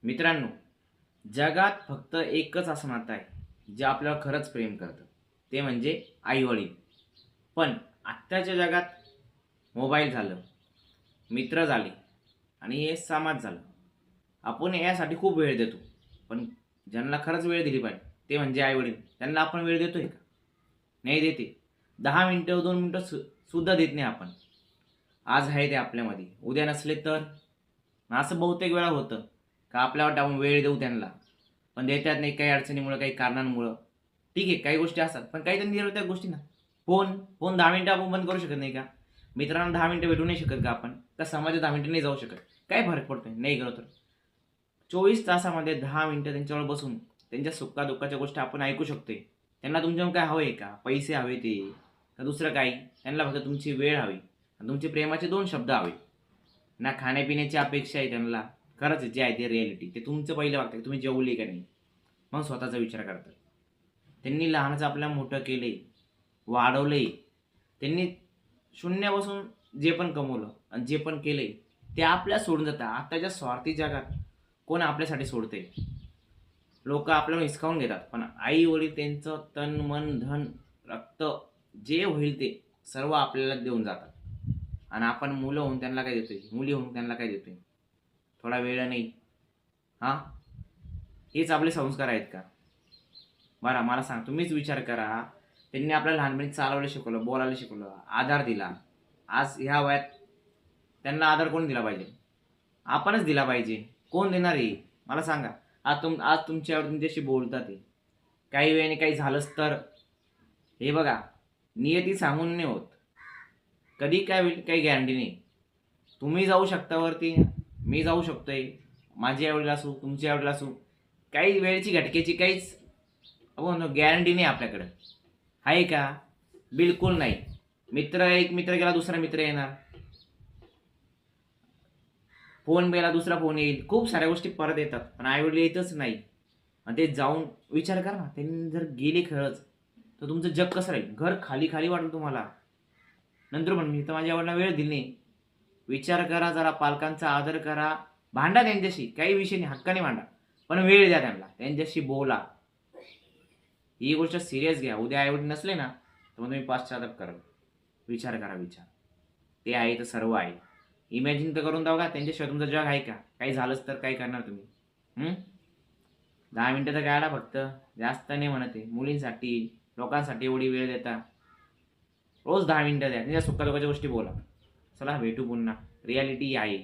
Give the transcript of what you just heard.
मित्रांनो, जगात फक्त एकच असं नातं आहे जे आपल्यावर खरंच प्रेम करतं, ते म्हणजे आई-वडील. पण आत्ताच्या जगात मोबाईल झालं, मित्र झाले आणि हे समाज झालं. आपण यासाठी खूप वेळ देतो. पण ज्यांना खरंच वेळ दिली पाहिजे ते म्हणजे आई-वडील. त्यांना आपण वेळ देतोय का? नाही देते. 10 मिनिटं, 2 मिनिटं सुद्धा देत नाही आपण. आज आहे ते आपल्यामध्ये, उद्या नसले तर? असं बहुतेक वेळा होतं का आपल्याला वाटतं आपण वेळ देऊ त्यांना, पण देतात नाही काही अडचणीमुळं, काही कारणांमुळं. ठीक आहे, काही गोष्टी असतात, पण काही तर निरर्थक गोष्टी ना. फोन फोन 10 मिनिटं आपण बंद करू शकत नाही का? मित्रांना 10 मिनिटं भेटू नाही शकत का आपण? का समाजात 10 मिनिटं नाही जाऊ शकत? काय फरक पडतोय नाही गेलो तर? 24 तासामध्ये 10 मिनिटं त्यांच्यावर बसून त्यांच्या सुख-दुःखाच्या गोष्टी आपण ऐकू शकतोय. त्यांना तुमच्याकडून काय हवंय का? पैसे हवे ते का दुसरं काही? त्यांना फक्त तुमची वेळ हवी आणि तुमचे प्रेमाचे 2 शब्द हवे. ना खाण्यापिण्याची अपेक्षा आहे त्यांना. खरंच जे आहे ते रिॲलिटी. ते तुमचं पहिलं बघतात, तुम्ही जेवले का नाही? मग स्वतःचा विचार करतात. त्यांनी लहानाचं आपल्याला मोठं केलंय, वाढवलंय. त्यांनी शून्यापासून जे पण कमवलं आणि जे पण केलंय, ते आपल्याला सोडून जातं. आताच्या स्वार्थी जगात कोण आपल्यासाठी सोडतंय? लोकं आपल्याला हिसकावून घेतात. पण आई-वडील त्यांचं तन, मन, धन, रक्त जे होईल ते सर्व आपल्याला देऊन जातात. आणि आपण मुलं होऊन त्यांना काय देतोय? मुली होऊन त्यांना काय देतोय? थोडा वेळ नाही. हां? हेच आपले संस्कार आहेत का? बरं मला सांग, तुम्हीच विचार करा. त्यांनी आपल्याला लहानपणी चालवायला शिकवलं, बोलायला शिकवलं, आधार दिला. आज ह्या वयात त्यांना आधार कोण दिला पाहिजे? आपणच दिला पाहिजे. कोण देणार आहे? मला सांगा. आज तुमच्याशी बोलतात आहे. काही वेळाने काही झालंच तर? हे बघा, नियती सांगून नाही होत. कधी काय होईल काही गॅरंटी नाही. तुम्ही जाऊ शकता वरती, मी जाऊ शकतोय. माझी आई-वडील असू, तुमची आई-वडील असू. काही वेळेची घटकेची काहीच गॅरंटी नाही आपल्याकडं. आहे का? बिलकुल नाही. एक मित्र गेला, दुसरा मित्र येणार. फोन गेला, दुसरा फोन येईल. खूप साऱ्या गोष्टी परत येतात. पण आई-वडील येतच नाही. आणि ते जाऊन विचार करा ना, त्यांनी जर गेले खरंच, तर तुमचं जग कसं राहील? घर खाली-खाली वाटेल तुम्हाला. नंतर पण मी तर माझ्या आई वेळ दिली नाही. विचार करा जरा, पालकांचा आदर करा. भांडा त्यांच्याशी, काही विषय नाही, हक्काने भांडा. पण वेळ द्या त्यांना. त्यांच्याशी बोला. ही गोष्ट सीरियस घ्या. उद्या आई नसले ना, तर मग तुम्ही पश्चाताप कराल. विचार करा, विचार. ते आहे तर सर्व आहे. इमॅजिन तर करून बघा, त्यांच्याशिवाय तुमचं जग आहे का? काही झालंच तर काय करणार तुम्ही? 10 मिनिटं तर काढा फक्त. जास्त नाही म्हणत आहे. मुलींसाठी, लोकांसाठी एवढी वेळ देता. रोज 10 मिनिटं द्या. त्यांच्या सुख गोष्टी बोला. चला भेटू पुन्हा. रिॲलिटी आहे.